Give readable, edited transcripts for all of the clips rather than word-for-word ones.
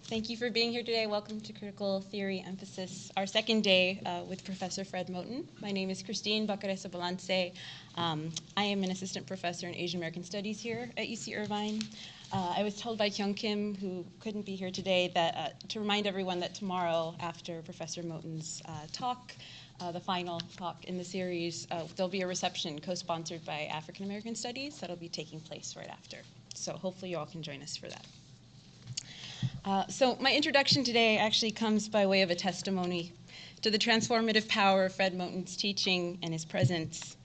Thank you for being here today. Welcome to Critical Theory Emphasis, our second day with Professor Fred Moten. My name is Christine Bacaresa Balance. I am an assistant professor in Asian American Studies here at UC Irvine. I was told by Kyung Kim, who couldn't be here today, that to remind everyone that tomorrow, after Professor Moten's talk, the final talk in the series, there'll be a reception co-sponsored by African American Studies that'll be taking place right after. So hopefully you all can join us for that. So my introduction today actually comes by way of a testimony to the transformative power of Fred Moten's teaching and his presence.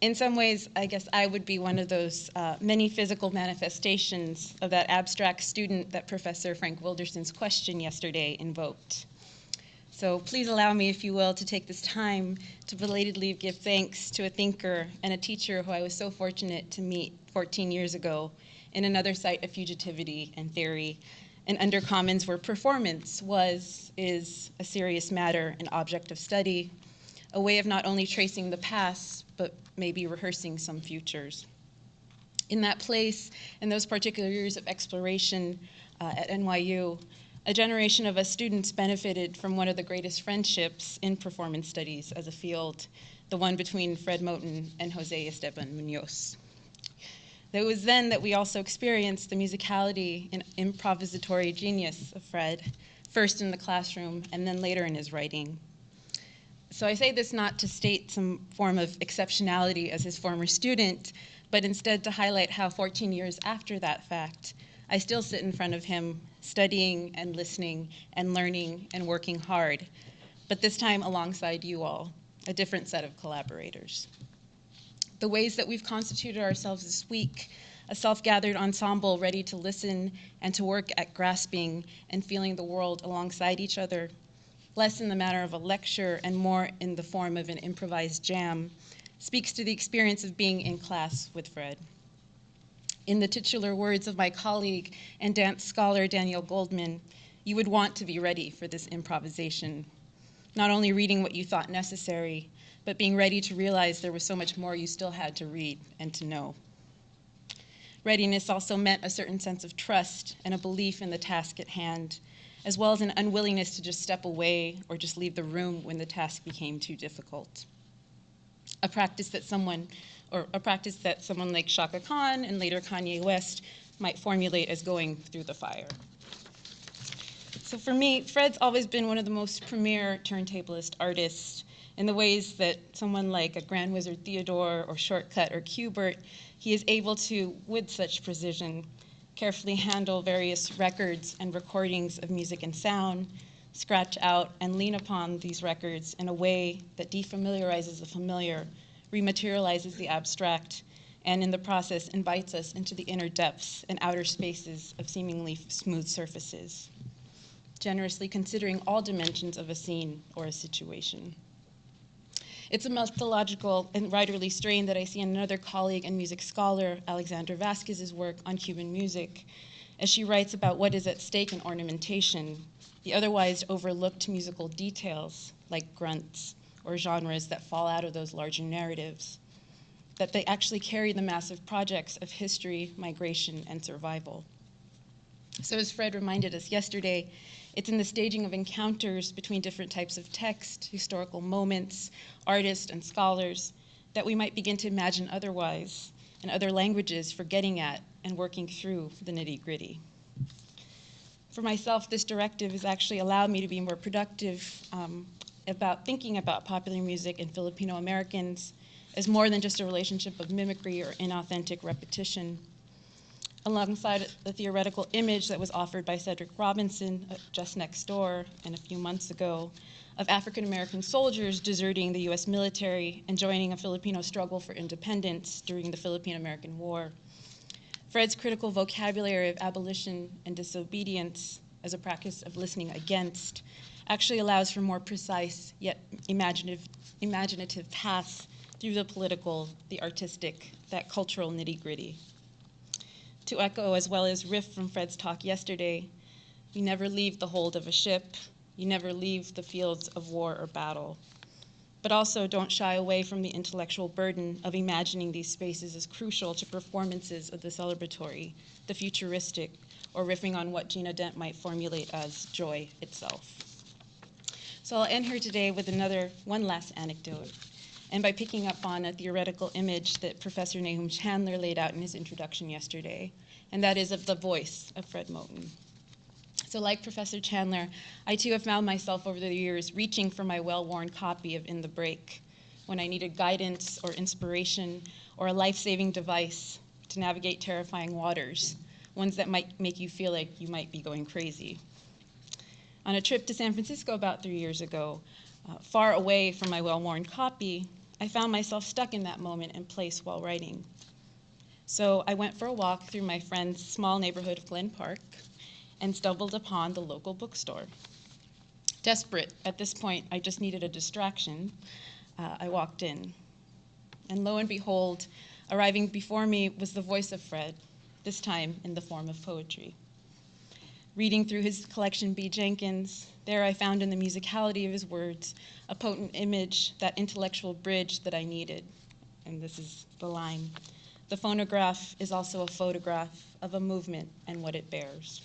In some ways, I guess I would be one of those many physical manifestations of that abstract student that Professor Frank Wilderson's question yesterday invoked. So please allow me, if you will, to take this time to belatedly give thanks to a thinker and a teacher who I was so fortunate to meet 14 years ago in another site of fugitivity and theory, and under commons where performance is a serious matter, an object of study, a way of not only tracing the past, but maybe rehearsing some futures. In that place, in those particular years of exploration at NYU, a generation of us students benefited from one of the greatest friendships in performance studies as a field, the one between Fred Moten and Jose Esteban Munoz. It was then that we also experienced the musicality and improvisatory genius of Fred, first in the classroom and then later in his writing. So I say this not to state some form of exceptionality as his former student, but instead to highlight how 14 years after that fact, I still sit in front of him studying and listening and learning and working hard, but this time alongside you all, a different set of collaborators. The ways that we've constituted ourselves this week, a self-gathered ensemble ready to listen and to work at grasping and feeling the world alongside each other, less in the manner of a lecture and more in the form of an improvised jam, speaks to the experience of being in class with Fred. In the titular words of my colleague and dance scholar Daniel Goldman, you would want to be ready for this improvisation, not only reading what you thought necessary, but being ready to realize there was so much more you still had to read and to know. Readiness also meant a certain sense of trust and a belief in the task at hand, as well as an unwillingness to just step away or just leave the room when the task became too difficult. A practice that someone like Shaka Khan and later Kanye West might formulate as going through the fire. So for me, Fred's always been one of the most premier turntablist artists in the ways that someone like a Grand Wizard Theodore or Shortcut or Qbert, he is able to, with such precision, carefully handle various records and recordings of music and sound, scratch out and lean upon these records in a way that defamiliarizes the familiar, rematerializes the abstract, and in the process invites us into the inner depths and outer spaces of seemingly smooth surfaces, generously considering all dimensions of a scene or a situation. It's a methodological and writerly strain that I see in another colleague and music scholar, Alexandra Vasquez's work on Cuban music, as she writes about what is at stake in ornamentation, the otherwise overlooked musical details like grunts or genres that fall out of those larger narratives, that they actually carry the massive projects of history, migration, and survival. So as Fred reminded us yesterday, it's in the staging of encounters between different types of text, historical moments, artists, and scholars that we might begin to imagine otherwise and other languages for getting at and working through the nitty-gritty. For myself, this directive has actually allowed me to be more productive about thinking about popular music and Filipino Americans as more than just a relationship of mimicry or inauthentic repetition, alongside the theoretical image that was offered by Cedric Robinson just next door and a few months ago of African American soldiers deserting the US military and joining a Filipino struggle for independence during the Philippine-American War. Fred's critical vocabulary of abolition and disobedience as a practice of listening against actually allows for more precise yet imaginative paths through the political, the artistic, that cultural nitty-gritty. To echo as well as riff from Fred's talk yesterday, you never leave the hold of a ship, you never leave the fields of war or battle. But also don't shy away from the intellectual burden of imagining these spaces as crucial to performances of the celebratory, the futuristic, or riffing on what Gina Dent might formulate as joy itself. So I'll end here today with one last anecdote, and by picking up on a theoretical image that Professor Nahum Chandler laid out in his introduction yesterday, and that is of the voice of Fred Moten. So like Professor Chandler, I too have found myself over the years reaching for my well-worn copy of In the Break when I needed guidance or inspiration or a life-saving device to navigate terrifying waters, ones that might make you feel like you might be going crazy. On a trip to San Francisco about 3 years ago, far away from my well-worn copy, I found myself stuck in that moment and place while writing. So I went for a walk through my friend's small neighborhood of Glen Park and stumbled upon the local bookstore. Desperate, at this point, I just needed a distraction. I walked in. And lo and behold, arriving before me was the voice of Fred, this time in the form of poetry. Reading through his collection, B. Jenkins, there I found in the musicality of his words a potent image, that intellectual bridge that I needed. And this is the line: "The phonograph is also a photograph of a movement and what it bears."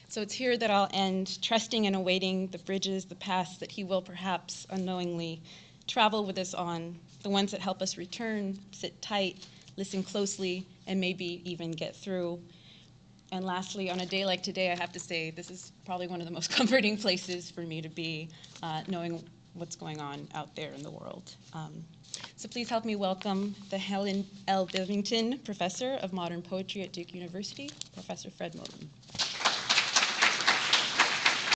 So it's here that I'll end, trusting and awaiting the bridges, the paths that he will perhaps unknowingly travel with us on, the ones that help us return, sit tight, listen closely, and maybe even get through. And lastly, on a day like today, I have to say this is probably one of the most comforting places for me to be, knowing what's going on out there in the world. So please help me welcome the Helen L. Bivington Professor of Modern Poetry at Duke University, Professor Fred Moten.